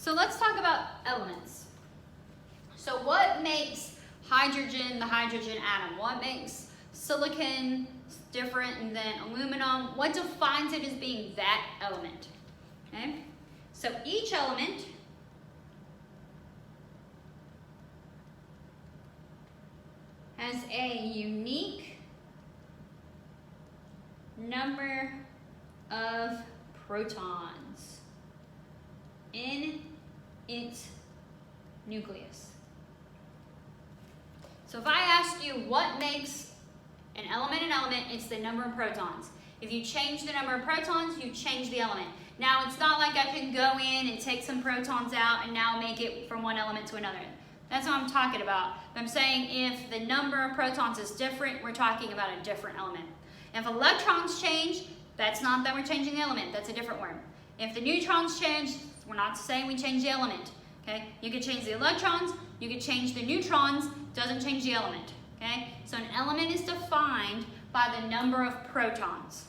So let's talk about elements. So what makes hydrogen the hydrogen atom? What makes silicon different than aluminum? What defines it as being that element? Okay? So each element has a unique number of protons in its nucleus. So if I asked you what makes an element, it's the number of protons. If you change the number of protons, you change the element. Now, it's not like I can go in and take some protons out and now make it from one element to another. That's what I'm talking about. I'm saying if the number of protons is different, we're talking about a different element. If electrons change, that's not that we're changing the element. That's a different word. If the neutrons change, we're not saying we change the element. Okay? You could change the electrons, you could change the neutrons, doesn't change the element. Okay? So an element is defined by the number of protons.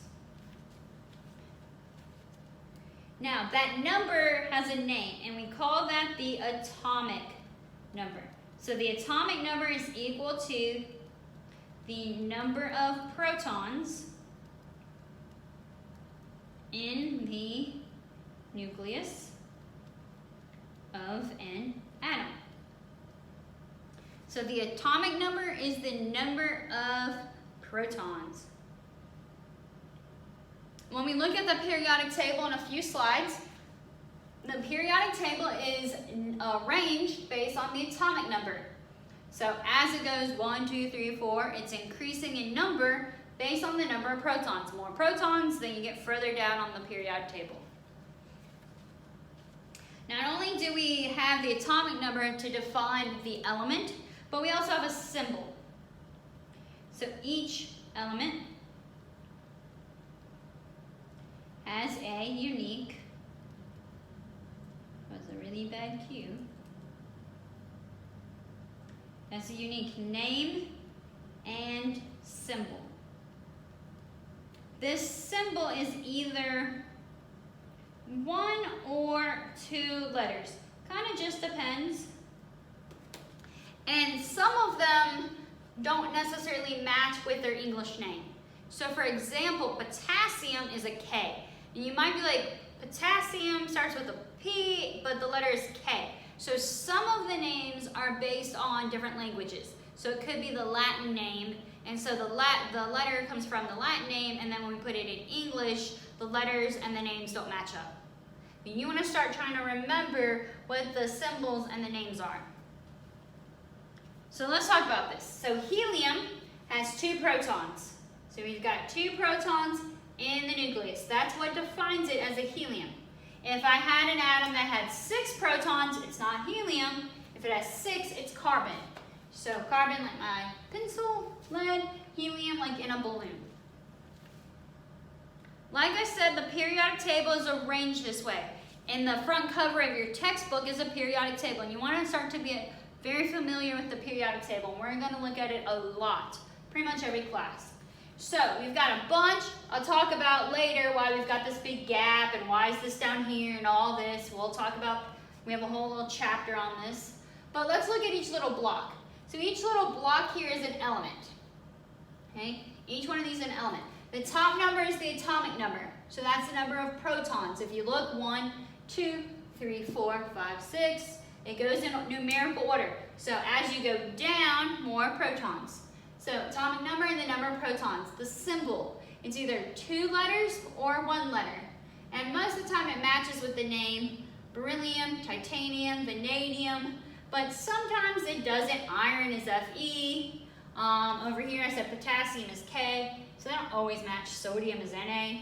Now, that number has a name, and we call that the atomic number. So the atomic number is equal to the number of protons in the nucleus of an atom. So the atomic number is the number of protons. When we look at the periodic table in a few slides, the periodic table is arranged based on the atomic number. So as it goes 1, 2, 3, 4, it's increasing in number based on the number of protons. More protons, then you get further down on the periodic table. Not only do we have the atomic number to define the element, but we also have a symbol. So each element has a unique, that was a really bad cue, has a unique name and symbol. This symbol is either 1 or 2 letters. Kind of just depends. And some of them don't necessarily match with their English name. So for example, potassium is a K. And you might be like, potassium starts with a P, but the letter is K. So some of the names are based on different languages. So it could be the Latin name, and so the letter comes from the Latin name, and then when we put it in English, the letters and the names don't match up. And you want to start trying to remember what the symbols and the names are. So let's talk about this. So helium has 2 protons. So we've got 2 protons in the nucleus. That's what defines it as a helium. If I had an atom that had 6 protons, it's not helium. If it has 6, it's carbon. So carbon like my pencil, lead, helium like in a balloon. Like I said, the periodic table is arranged this way. In the front cover of your textbook is a periodic table, and you want to start to be very familiar with the periodic table. We're going to look at it a lot, pretty much every class. So we've got a bunch. I'll talk about later why we've got this big gap and why is this down here and all this. We'll talk about, we have a whole little chapter on this. But let's look at each little block. So each little block here is an element. Okay? Each one of these is an element. The top number is the atomic number. So that's the number of protons. If you look, 1, 2, 3, 4, 5, 6. It goes in numerical order. So as you go down, more protons. So atomic number and the number of protons. The symbol, it's either 2 letters or 1 letter. And most of the time it matches with the name beryllium, titanium, vanadium. But sometimes it doesn't. Iron is Fe. Over here I said potassium is K. So they don't always match. Sodium is Na.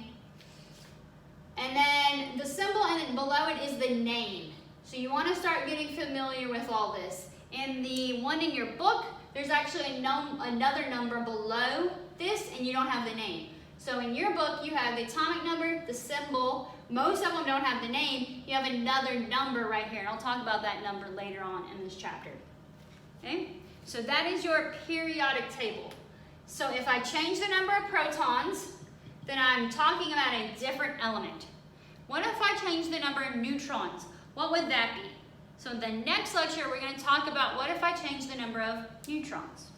And then the symbol and then below it is the name. So you want to start getting familiar with all this. In the one in your book, there's actually another number below this, and you don't have the name. So in your book, you have the atomic number, the symbol. Most of them don't have the name. You have another number right here, and I'll talk about that number later on in this chapter. Okay? So that is your periodic table. So if I change the number of protons, then I'm talking about a different element. What if I change the number of neutrons? What would that be? So in the next lecture, we're going to talk about what if I change the number of neutrons.